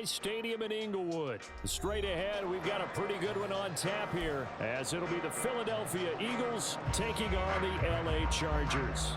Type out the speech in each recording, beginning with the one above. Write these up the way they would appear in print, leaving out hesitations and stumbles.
Stadium in Inglewood. Straight ahead, we've got a pretty good one on tap here, as it'll be the Philadelphia Eagles taking on the LA Chargers.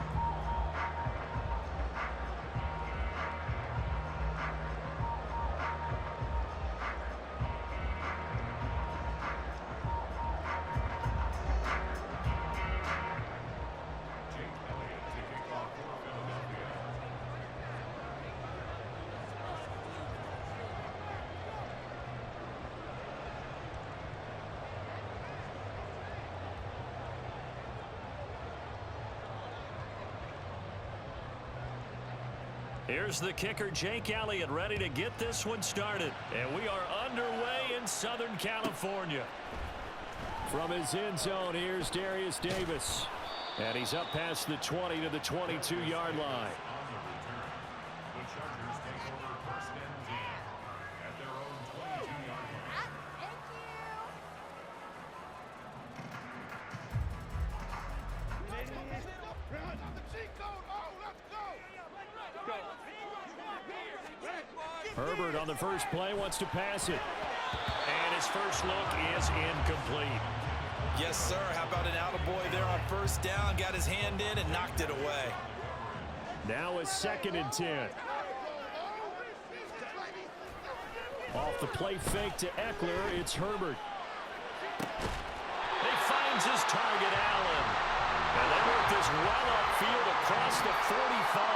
Here's the kicker, Jake Elliott, ready to get this one started. And we are underway in Southern California. From his end zone, here's Darius Davis. And he's up past the 20 to the 22-yard line. Herbert on the first play wants to pass it. And his first look is incomplete. Yes, sir. How about an attaboy there on first down? Got his hand in and knocked it away. Now a 2nd and 10. Off the play fake to Eckler, it's Herbert. He finds his target, Allen. And they work this well upfield across the 45.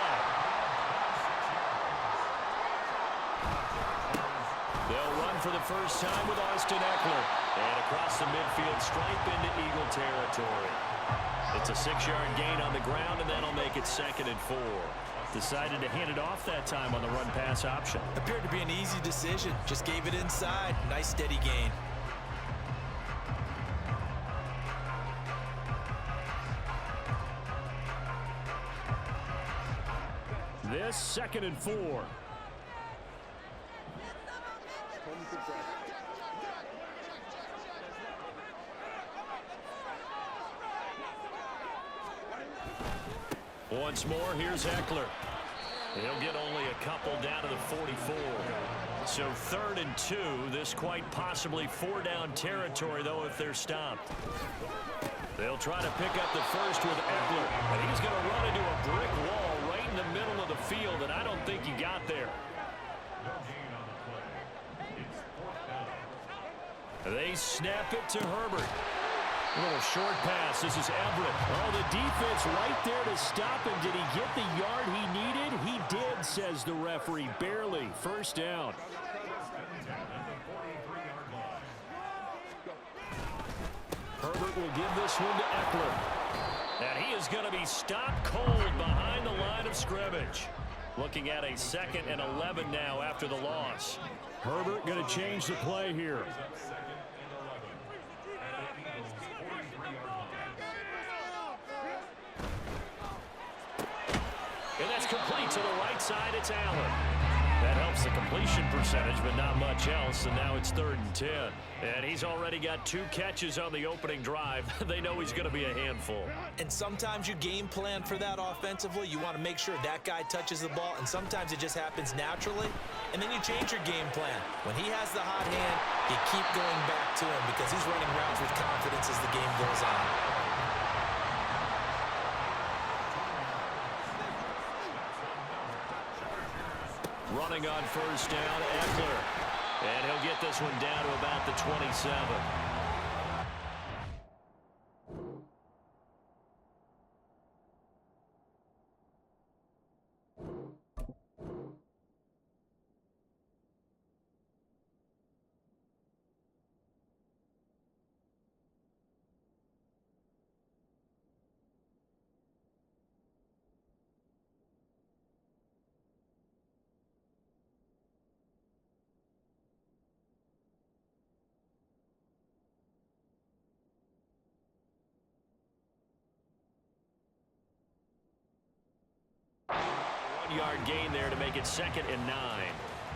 They'll run for the first time with Austin Eckler. And across the midfield stripe into Eagle territory. It's a 6-yard gain on the ground, and that'll make it 2nd and 4. Decided to hand it off that time on the run-pass option. Appeared to be an easy decision. Just gave it inside. Nice steady gain. This 2nd and 4. Once more, here's Eckler. He'll get only a couple down to the 44. So 3rd and 2. This quite possibly 4-down territory, though, if they're stopped. They'll try to pick up the first with Eckler. And he's going to run into a brick wall right in the middle of the field, and I don't think he got there. They snap it to Herbert. A little short pass. This is Everett. Oh, the defense right there to stop him. Did he get the yard he needed? He did, says the referee. Barely. First down. Herbert will give this one to Eckler. And he is going to be stopped cold behind the line of scrimmage. Looking at a 2nd and 11 now after the loss. Herbert going to change the play here. And that's complete to the right side. It's Allen. That helps the completion percentage, but not much else. And now it's 3rd and 10. And he's already got 2 catches on the opening drive. They know he's going to be a handful. And sometimes you game plan for that offensively. You want to make sure that guy touches the ball. And sometimes it just happens naturally. And then you change your game plan. When he has the hot hand, you keep going back to him because he's running routes with confidence as the game goes on. Running on first down, Eckler. And he'll get this one down to about the 27. Yard gain there to make it 2nd and 9.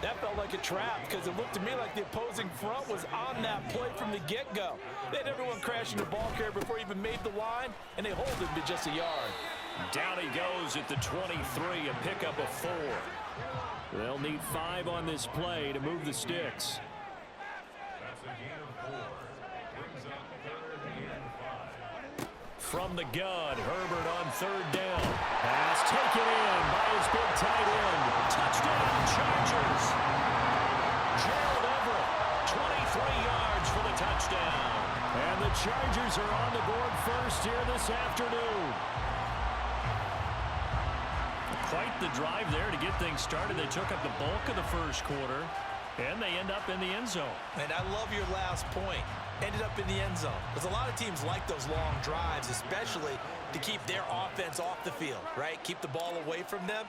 That felt like a trap because it looked to me like the opposing front was on that play from the get-go. They had everyone crashing the ball carrier before he even made the line, and they hold him to just a yard. Down he goes at the 23, a pickup of 4. They'll need 5 on this play to move the sticks. That's a gain of 4. Brings up 3rd and 5. From the gun, Herbert on 3rd down. Pass taken in by his big tight end. Touchdown, Chargers. Gerald Everett, 23 yards for the touchdown. And the Chargers are on the board first here this afternoon. Quite the drive there to get things started. They took up the bulk of the first quarter, and they end up in the end zone. And I love your last point. Ended up in the end zone. Because a lot of teams like those long drives, especially to keep their offense off the field, right? Keep the ball away from them.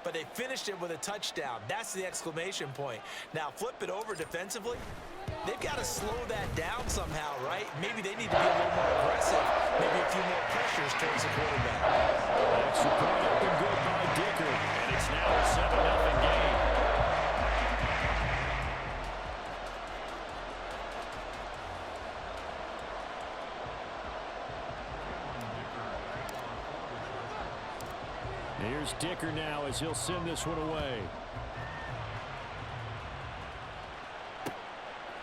But they finished it with a touchdown. That's the exclamation point. Now, flip it over defensively. They've got to slow that down somehow, right? Maybe they need to be a little more aggressive. Maybe a few more pressures towards the quarterback. Extra point up and good by Dicker. And it's now a 7-0 game. Here's Dicker now as he'll send this one away.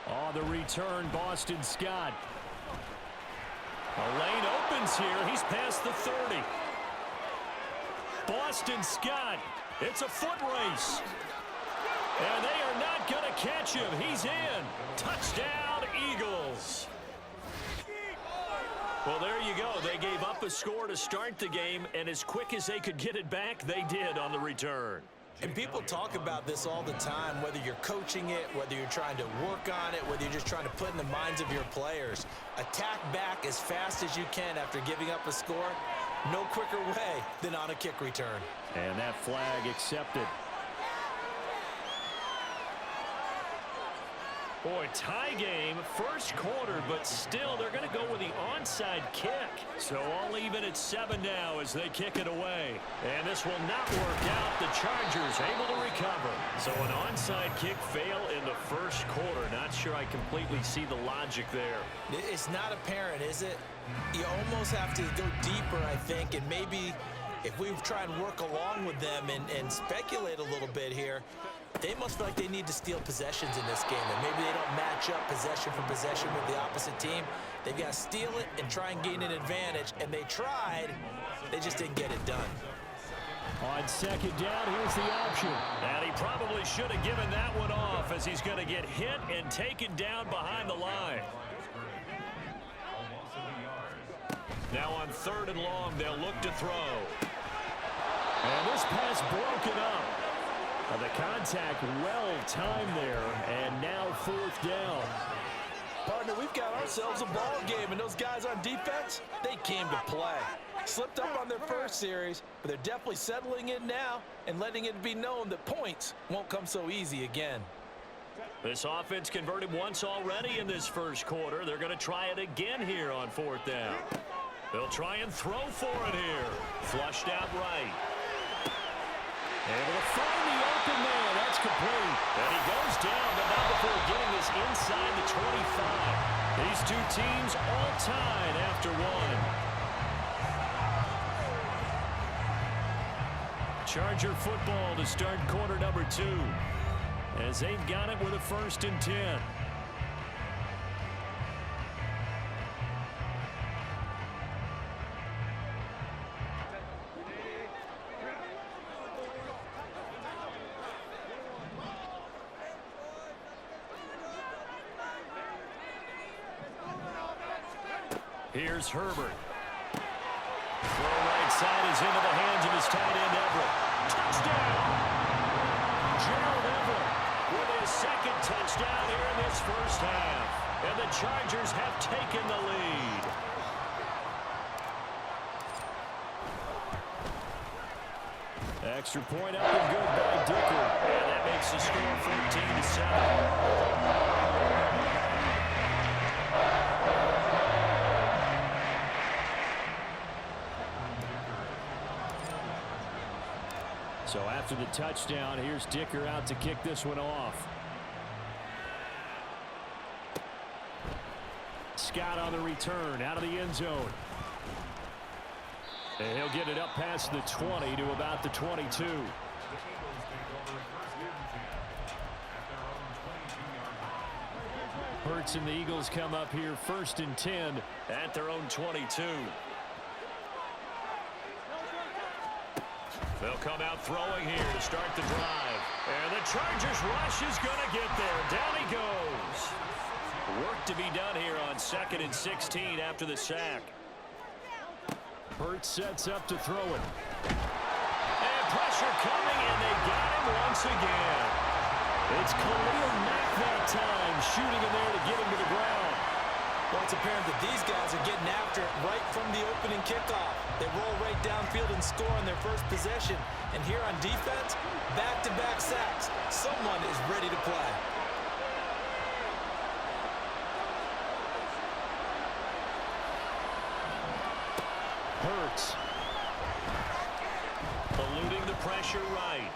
On the return, Boston Scott. A lane opens here. He's past the 30. Boston Scott. It's a foot race. And they are not going to catch him. He's in. Touchdown, Eagles. Well, there you go. They gave up a score to start the game, and as quick as they could get it back, they did on the return. And people talk about this all the time, whether you're coaching it, whether you're trying to work on it, whether you're just trying to put in the minds of your players. Attack back as fast as you can after giving up a score. No quicker way than on a kick return. And that flag accepted. Boy, tie game, first quarter, but still they're going to go with the onside kick. So all even at 7 now as they kick it away. And this will not work out. The Chargers able to recover. So an onside kick fail in the first quarter. Not sure I completely see the logic there. It's not apparent, is it? You almost have to go deeper, I think, and maybe if we try and work along with them and speculate a little bit here, they must feel like they need to steal possessions in this game, and maybe they don't match up possession for possession with the opposite team. They've got to steal it and try and gain an advantage, and they tried. They just didn't get it done. On 2nd down, here's the option. And he probably should have given that one off as he's going to get hit and taken down behind the line. Now on 3rd and long, they'll look to throw. And this pass broken up. The contact well timed there, and now 4th down. Partner, we've got ourselves a ball game, and those guys on defense, they came to play. Slipped up on their first series, but they're definitely settling in now and letting it be known that points won't come so easy again. This offense converted once already in this first quarter. They're going to try it again here on 4th down. They'll try and throw for it here. Flushed out right. Able to find the open man. That's complete. And he goes down, but not before getting this inside the 25. These two teams all tied after one. Charger football to start quarter number 2. As they've got it with a 1st and 10. Here's Herbert. Throw right side is into the hands of his tight end, Everett. Touchdown! Gerald Everett with his 2nd touchdown here in this first half. And the Chargers have taken the lead. Extra point up and good by Dicker. And that makes the score 14-7. So after the touchdown, here's Dicker out to kick this one off. Scott on the return, out of the end zone. And he'll get it up past the 20 to about the 22. Hurts and the Eagles come up here 1st and 10 at their own 22. They'll come out throwing here to start the drive. And the Chargers rush is going to get there. Down he goes. Work to be done here on 2nd and 16 after the sack. Hurts sets up to throw it. And pressure coming, and they got him once again. It's Khalil Mack that time, shooting in there to get him to the ground. Well, it's apparent that these guys are getting after it right from the opening kickoff. They roll right downfield and score on their first possession. And here on defense, back-to-back sacks. Someone is ready to play. Hurts. Eluding the pressure right.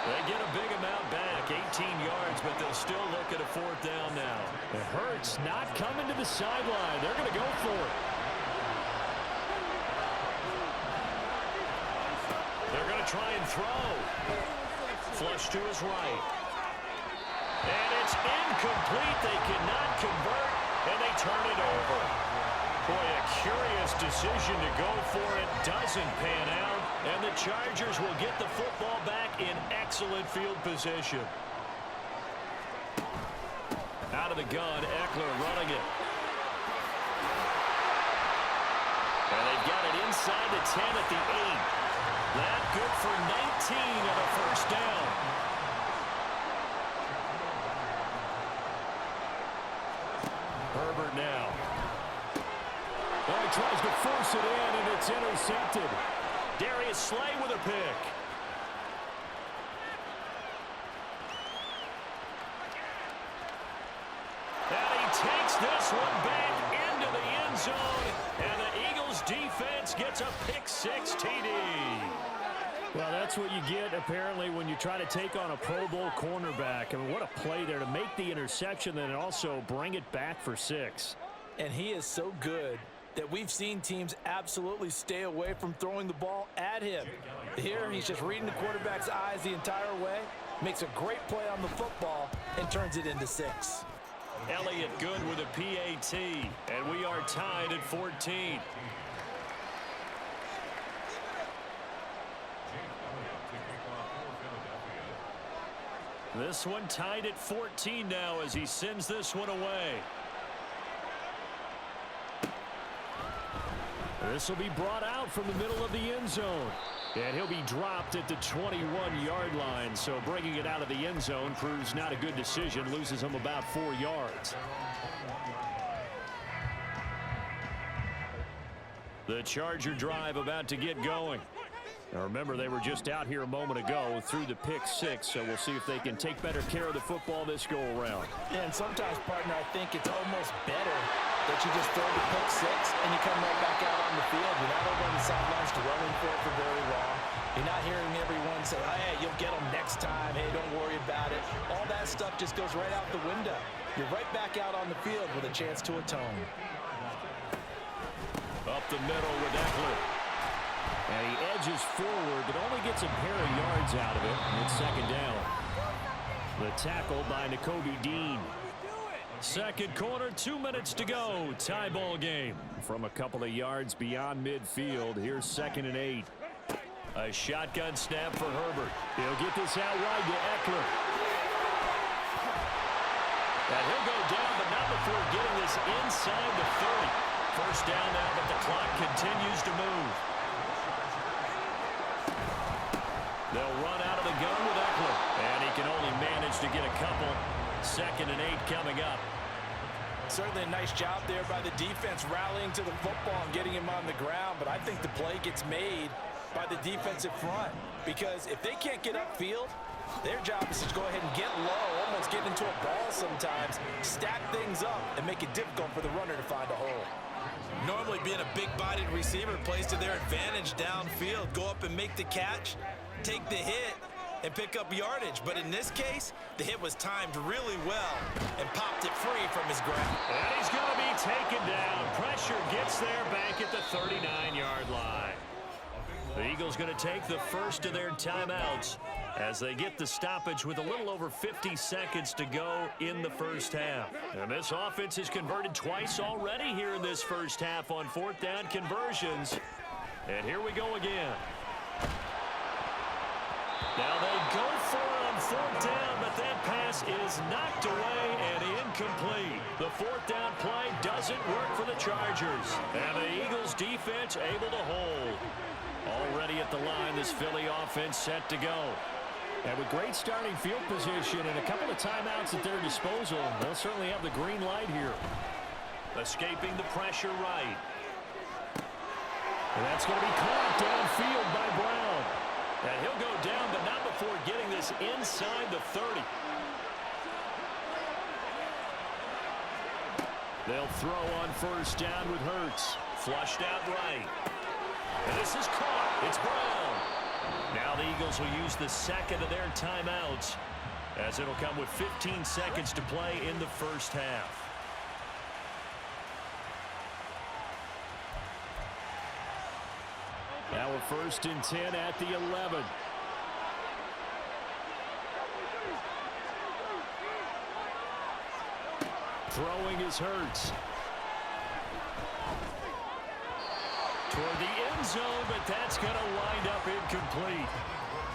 They get a big amount back, 18 yards, but they'll still look at a 4th down now. It Hurts not coming to the sideline. They're going to go for it. They're going to try and throw. Flush to his right. And it's incomplete. They cannot convert, and they turn it over. Boy, a curious decision to go for it. Doesn't pan out. And the Chargers will get the football back in excellent field position. Out of the gun, Eckler running it. And they've got it inside the 10 at the 8. That good for 19 on a 1st down. Herbert now. Oh, he tries to force it in, and it's intercepted. Darius Slay with a pick. And he takes this one back into the end zone, and the Eagles defense gets a pick-6 TD. Well, that's what you get, apparently, when you try to take on a Pro Bowl cornerback. I mean, what a play there to make the interception and also bring it back for 6. And he is so good that we've seen teams absolutely stay away from throwing the ball at him. Here, he's just reading the quarterback's eyes the entire way, makes a great play on the football, and turns it into 6. Elliott good with a PAT, and we are tied at 14. This one tied at 14 now as he sends this one away. This will be brought out from the middle of the end zone. And he'll be dropped at the 21-yard line. So bringing it out of the end zone proves not a good decision. Loses him about 4 yards. The Charger drive about to get going. Now remember, they were just out here a moment ago through the pick-6, so we'll see if they can take better care of the football this go-around. Yeah, and sometimes, partner, I think it's almost better that you just throw the pick-6 and you come right back out on the field. You're not over on the sidelines to running for it for very long. You're not hearing everyone say, oh, hey, you'll get them next time. Hey, don't worry about it. All that stuff just goes right out the window. You're right back out on the field with a chance to atone. Up the middle with Eckler. And he edges forward, but only gets a pair of yards out of it. It's 2nd down. The tackle by Nakobe Dean. Second quarter, 2 minutes to go. Tie ball game. From a couple of yards beyond midfield, here's 2nd and 8. A shotgun snap for Herbert. He'll get this out wide to Eckler. And he'll go down, but not before getting this inside the 30. First down now, but the clock continues to move. They'll run out of the gun with Eckler. And he can only manage to get a couple. 2nd and 8 coming up. Certainly a nice job there by the defense rallying to the football and getting him on the ground. But I think the play gets made by the defensive front. Because if they can't get upfield, their job is to go ahead and get low, almost get into a ball sometimes, stack things up, and make it difficult for the runner to find a hole. Normally being a big-bodied receiver plays to their advantage downfield. Go up and make the catch, take the hit, and pick up yardage. But in this case, the hit was timed really well and popped it free from his grab. And he's going to be taken down. Pressure gets there back at the 39-yard line. The Eagles going to take the first of their timeouts as they get the stoppage with a little over 50 seconds to go in the first half. And this offense has converted twice already here in this first half on fourth down conversions. And here we go again. Now they go for it on fourth down, but that pass is knocked away and incomplete. The fourth down play doesn't work for the Chargers. And the Eagles defense able to hold. Already at the line, this Philly offense set to go. And with great starting field position and a couple of timeouts at their disposal, they'll certainly have the green light here. Escaping the pressure right. And that's going to be caught downfield by Brown. And he'll go down, but not before getting this inside the 30. They'll throw on first down with Hurts. Flushed out right. And this is caught. It's Brown. Now the Eagles will use the second of their timeouts as it'll come with 15 seconds to play in the first half. Now a 1st and 10 at the 11. Throwing is Hurts. Toward the end zone, but that's going to wind up incomplete.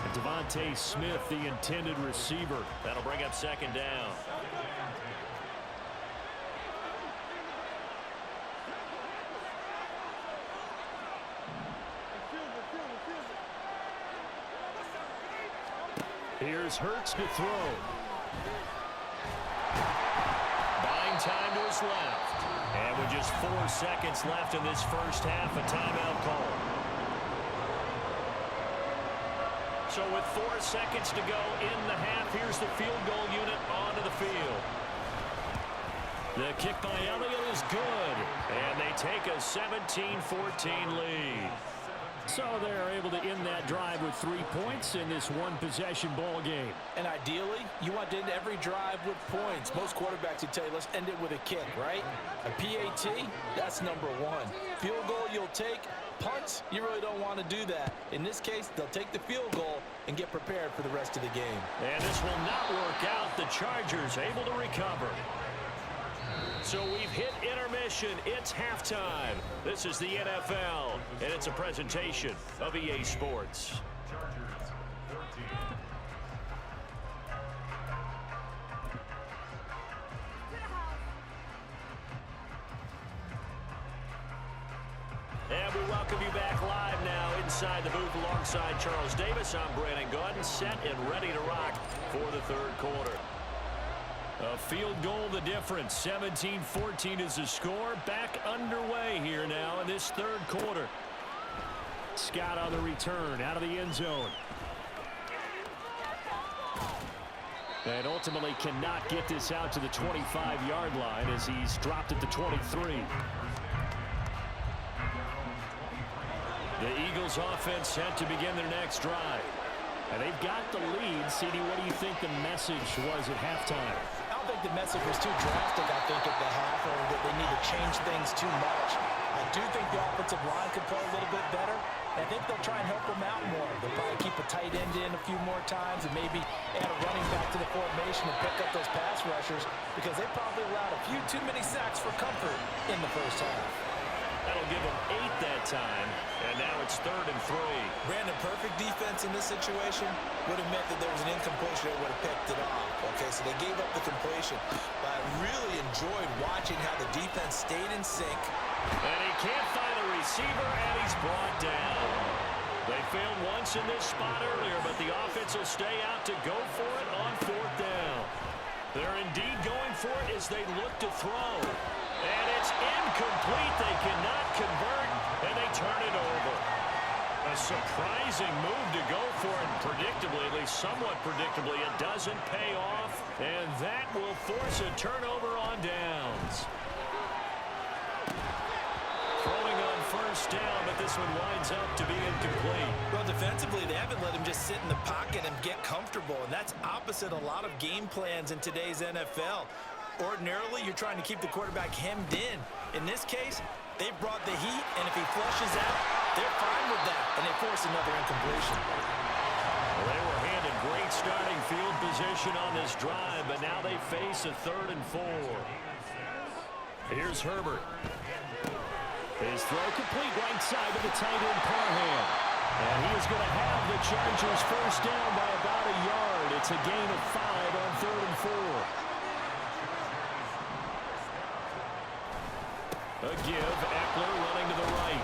And Devontae Smith, the intended receiver. That'll bring up second down. Here's Hurts to throw. Buying time to his left. And with just 4 seconds left in this first half, a timeout call. So with 4 seconds to go in the half, here's the field goal unit onto the field. The kick by Elliott is good. And they take a 17-14 lead. So they're able to end that drive with 3 points in this one-possession ball game. And ideally, you want to end every drive with points. Most quarterbacks would tell you, let's end it with a kick, right? A PAT, that's number 1. Field goal you'll take. Punts, you really don't want to do that. In this case, they'll take the field goal and get prepared for the rest of the game. And this will not work out. The Chargers able to recover. So we've hit intermission. It's halftime. This is the NFL, and it's a presentation of EA Sports. And we welcome you back live now inside the booth alongside Charles Davis. I'm Brandon Gaudin, set and ready to rock for the third quarter. A field goal the difference. 17-14 is the score. Back underway here now in this third quarter. Scott on the return out of the end zone. And ultimately cannot get this out to the 25-yard line as he's dropped at the 23. The Eagles offense set to begin their next drive. And they've got the lead. CD, what do you think the message was at halftime? I don't think the message was too drastic, I think, at the half, or that they need to change things too much. I do think the offensive line could play a little bit better. I think they'll try and help them out more. They'll probably keep a tight end in a few more times and maybe add a running back to the formation and pick up those pass rushers because they probably allowed a few too many sacks for comfort in the first half. That'll give them 8 that time, and now it's 3rd and 3. Brandon, perfect defense in this situation would have meant that there was an incompletion that would have picked it off. Okay, so they gave up the completion. But I really enjoyed watching how the defense stayed in sync. And he can't find a receiver, and he's brought down. They failed once in this spot earlier, but the offense will stay out to go for it on 4th down. They're indeed going for it as they look to throw. And it's incomplete. They cannot convert, and they turn it over. A surprising move to go for it. Predictably, at least somewhat predictably, it doesn't pay off, and that will force a turnover on downs. Throwing on first down, but this one winds up to be incomplete. Well, defensively, they haven't let him just sit in the pocket and get comfortable, and that's opposite a lot of game plans in today's NFL. Ordinarily, you're trying to keep the quarterback hemmed in. In this case, they brought the heat, and if he flushes out, They're fine with that, and they force another incompletion. Well, they were handed great starting field position on this drive, but now they face a 3rd and 4. Here's Herbert. His throw complete right side to the tight end Parham. And he is going to have the Chargers first down by about a yard. It's a gain of 5 on 3rd and 4. A give, Eckler running to the right.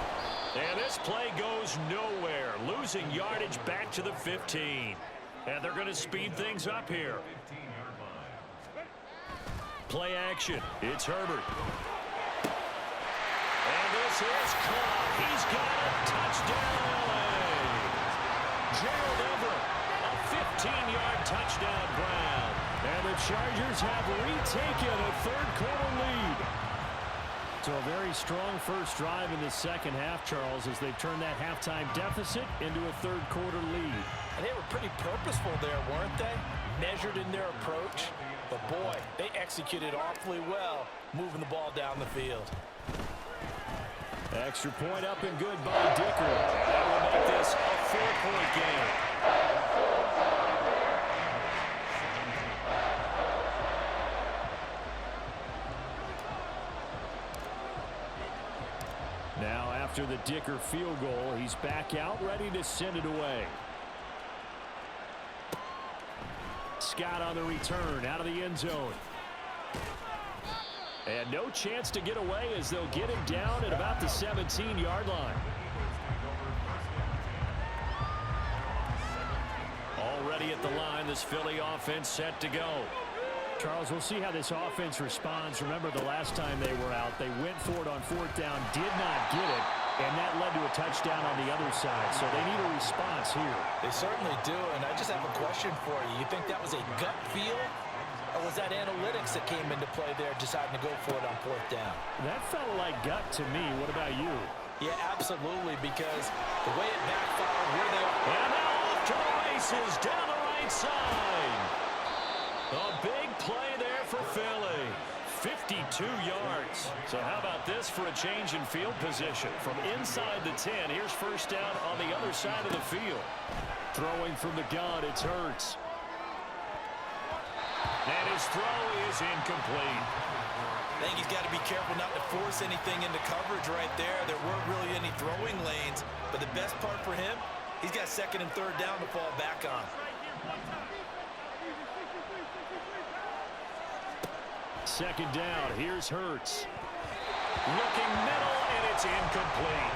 And this play goes nowhere. Losing yardage back to the 15. And they're going to speed things up here. Play action. It's Herbert. And this is caught. He's got a touchdown, LA. Gerald Everett, a 15-yard touchdown ground. And the Chargers have retaken a 3rd quarter lead. So a very strong first drive in the second half, Charles, as they've turned that halftime deficit into a 3rd quarter lead. And they were pretty purposeful there, weren't they? Measured in their approach. But boy, they executed awfully well, moving the ball down the field. Extra point up and good by Dicker. That will make this a 4-point game. Now after the Dicker field goal, he's back out ready to send it away. Scott on the return out of the end zone. And no chance to get away as they'll get him down at about the 17-yard line. Already at the line, this Philly offense set to go. Charles, we'll see how this offense responds. Remember the last time they were out, they went for it on 4th down, did not get it, and that led to a touchdown on the other side. So they need a response here. They certainly do, and I just have a question for you. You think that was a gut feel? Or was that analytics that came into play there, deciding to go for it on 4th down? That felt like gut to me. What about you? Yeah, absolutely, because the way it backfired, where they were. And now off to the races down the right side. A big play there for Philly. 52 yards. So how about this for a change in field position? From inside the 10, here's first down on the other side of the field. Throwing from the gun, it's Hurts. And his throw is incomplete. I think he's got to be careful not to force anything into coverage right there. There weren't really any throwing lanes, but the best part for him, he's got 2nd and 3rd down to fall back on. Second down, here's Hurts. Looking middle, and it's incomplete.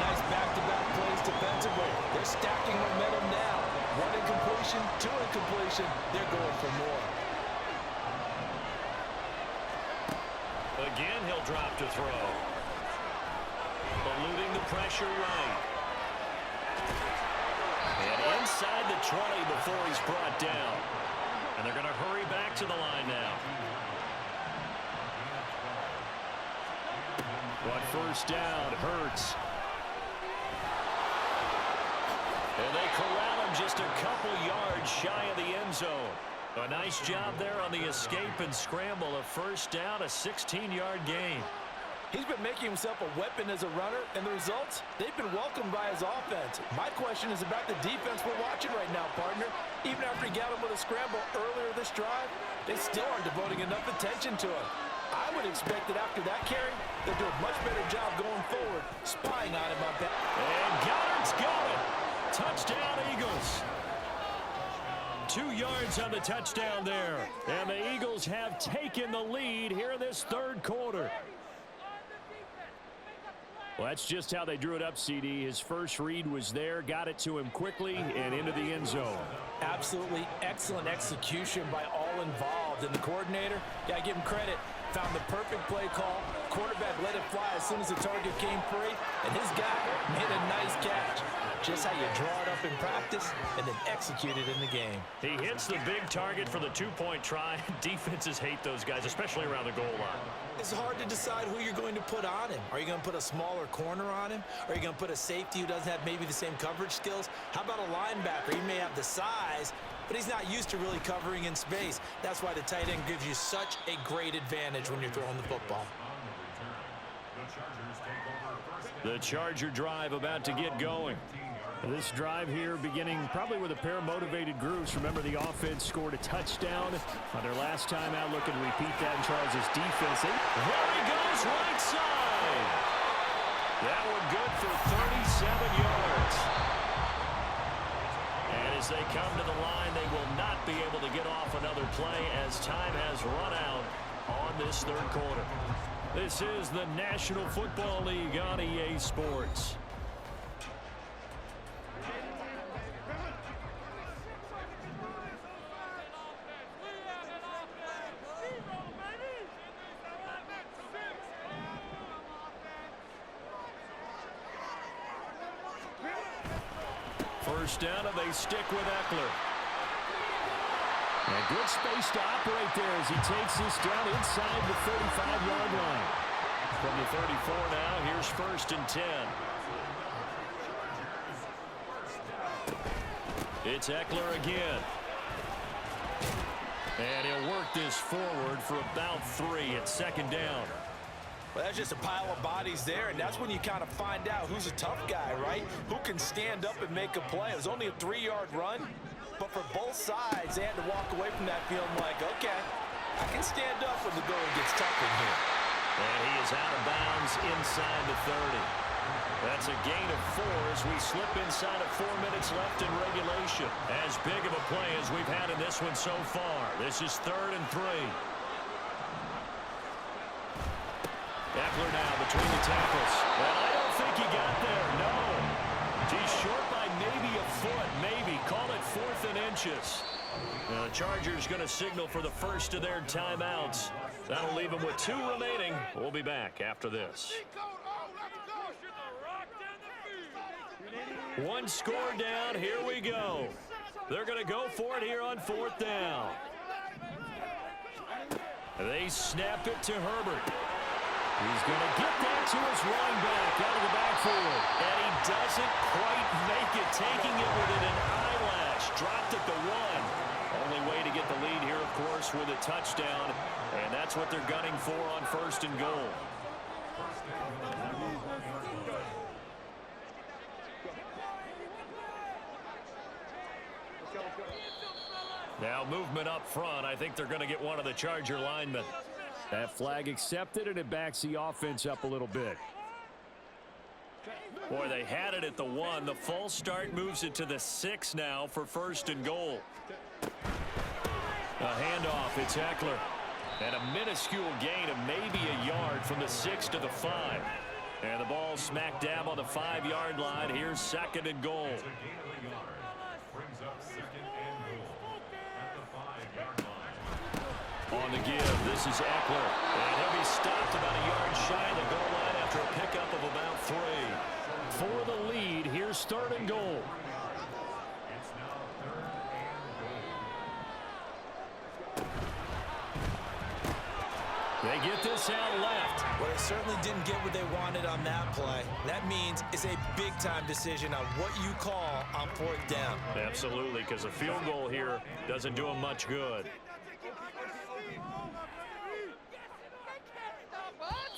Nice back-to-back plays defensively. They're stacking momentum now. 1 incompletion, 2 incompletion. They're going for more. Again, he'll drop to throw. Eluding the pressure right. And inside the 20 before he's brought down. And they're going to hurry back to the line now. But first down, Hurts. And they corral him just a couple yards shy of the end zone. A nice job there on the escape and scramble. A first down, a 16-yard gain. He's been making himself a weapon as a runner, and the results, they've been welcomed by his offense. My question is about the defense we're watching right now, partner. Even after he got him with a scramble earlier this drive, they still aren't devoting enough attention to him. I would expect that after that carry, they'll do a much better job going forward, spying on him on that. And Goddard's got it. Touchdown, Eagles. 2 yards on the touchdown there. And the Eagles have taken the lead here in this 3rd quarter. Well, that's just how they drew it up, CD. His first read was there, got it to him quickly, and into the end zone. Absolutely excellent execution by all involved. And the coordinator, got to give him credit, found the perfect play call. Quarterback let it fly as soon as the target came free, and his guy made a nice catch. Just how you draw it up in practice and then execute it in the game. He hits the big target for the 2-point try. Defenses hate those guys, especially around the goal line. It's hard to decide who you're going to put on him. Are you going to put a smaller corner on him? Are you going to put a safety who doesn't have maybe the same coverage skills? How about a linebacker? He may have the size, but he's not used to really covering in space. That's why the tight end gives you such a great advantage when you're throwing the football. On the return, the Chargers take over first The Charger drive about to get going. This drive here beginning probably with a pair of motivated groups. Remember, the offense scored a touchdown on their last time out. Looking to repeat that in Charles' defense. There he goes, right side. That one good for 37 yards. And as they come to the line, they will not be able to get off another play as time has run out on this third quarter. This is the National Football League on EA Sports. First down, and they stick with Eckler. And good space to operate there as he takes this down inside the 35-yard line. From the 34 now, here's first and 10. It's Eckler again. And he'll work this forward for about 3 at second down. Well, that's just a pile of bodies there, and that's when you kind of find out who's a tough guy, right? Who can stand up and make a play. It was only a 3-yard run, but for both sides, they had to walk away from that feeling like, okay, I can stand up when the going gets tough in here. And he is out of bounds inside the 30. That's a gain of 4 as we slip inside of 4 minutes left in regulation. As big of a play as we've had in this one so far. This is 3rd and 3. Eckler now between the tackles. And I don't think he got there, no. He's short by maybe a foot, maybe. Call it 4th and inches. The Chargers going to signal for the first of their timeouts. That'll leave them with 2 remaining. We'll be back after this. 1 score down. Here we go. They're going to go for it here on 4th down. They snap it to Herbert. He's going to get that to his running back out of the backfield. And he doesn't quite make it, taking it within an eyelash. Dropped at the 1. Only way to get the lead here, of course, with a touchdown. And that's what they're gunning for on 1st and goal. Now movement up front. I think they're going to get one of the Charger linemen. That flag accepted, and it backs the offense up a little bit. Boy, they had it at the 1. The false start moves it to the 6 now for 1st and goal. A handoff. It's Eckler. And a minuscule gain of maybe a yard from the 6 to the 5. And the ball smack dab on the 5-yard line. Here's 2nd and goal. Brings up 2nd and goal at the 5-yard line. On the give, this is Eckler. And he'll be stopped about a yard shy of the goal line after a pickup of about 3. For the lead, here's 3rd and goal. It's now 3rd and goal. They get this out left. Well, they certainly didn't get what they wanted on that play. That means it's a big-time decision on what you call on 4th down. Absolutely, because a field goal here doesn't do them much good.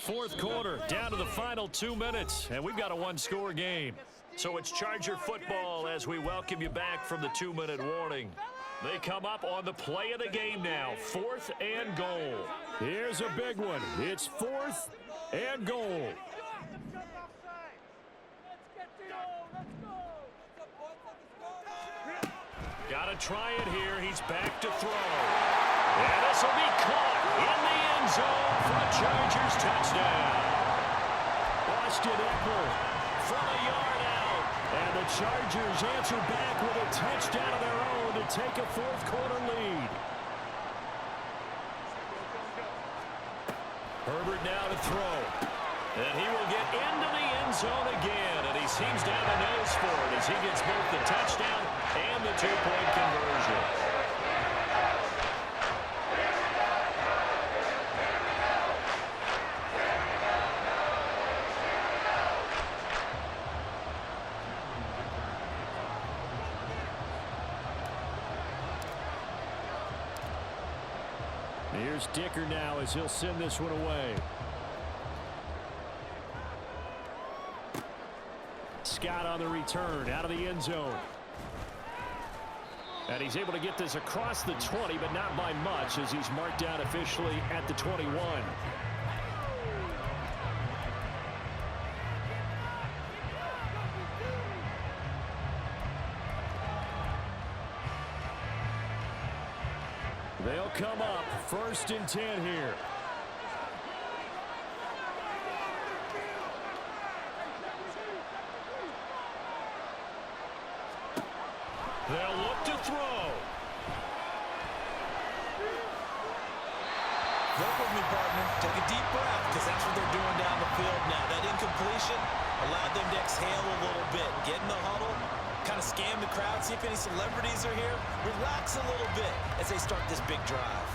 4th quarter, down to the final 2 minutes, and we've got a 1-score game. So it's Charger football as we welcome you back from the 2-minute warning. They come up on the play of the game now, 4th and goal. Here's a big one. It's 4th and goal. Got to try it here. He's back to throw. And this will be caught in the end zone for a Chargers touchdown. Austin Eckler From a yard out. and the Chargers answer back with a touchdown of their own to take a 4th quarter lead. Herbert now to throw. And he will get into the end zone again. And he seems to have a nose for it as he gets both the touchdown and the 2-point conversion. Here's Dicker now as he'll send this one away. Scott on the return out of the end zone. And he's able to get this across the 20, but not by much, as he's marked down officially at the 21. They'll come up 1st and 10 here. They'll look to throw. Work with me, partner. Take a deep breath, because that's what they're doing down the field now. That incompletion allowed them to exhale a little bit. Get in the huddle, kind of scan the crowd, see if any celebrities are here. Relax a little bit as they start this big drive.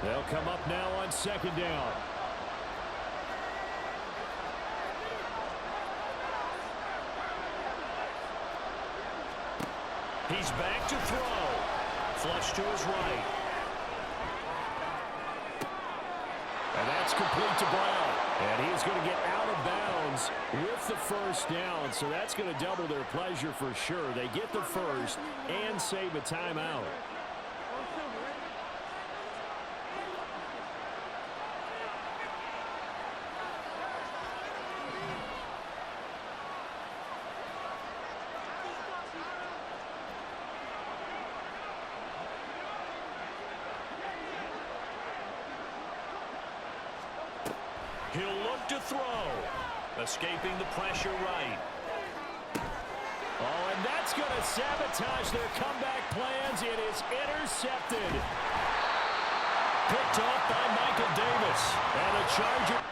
They'll come up now on 2nd down. He's back to throw. Flush to his right. And that's complete to Brown. And he's going to get out of bounds with the 1st down. So that's going to double their pleasure for sure. They get the 1st and save a timeout. He'll look to throw. Escaping the pressure right. Oh, and that's going to sabotage their comeback plans. It is intercepted. Picked off by Michael Davis. And the Chargers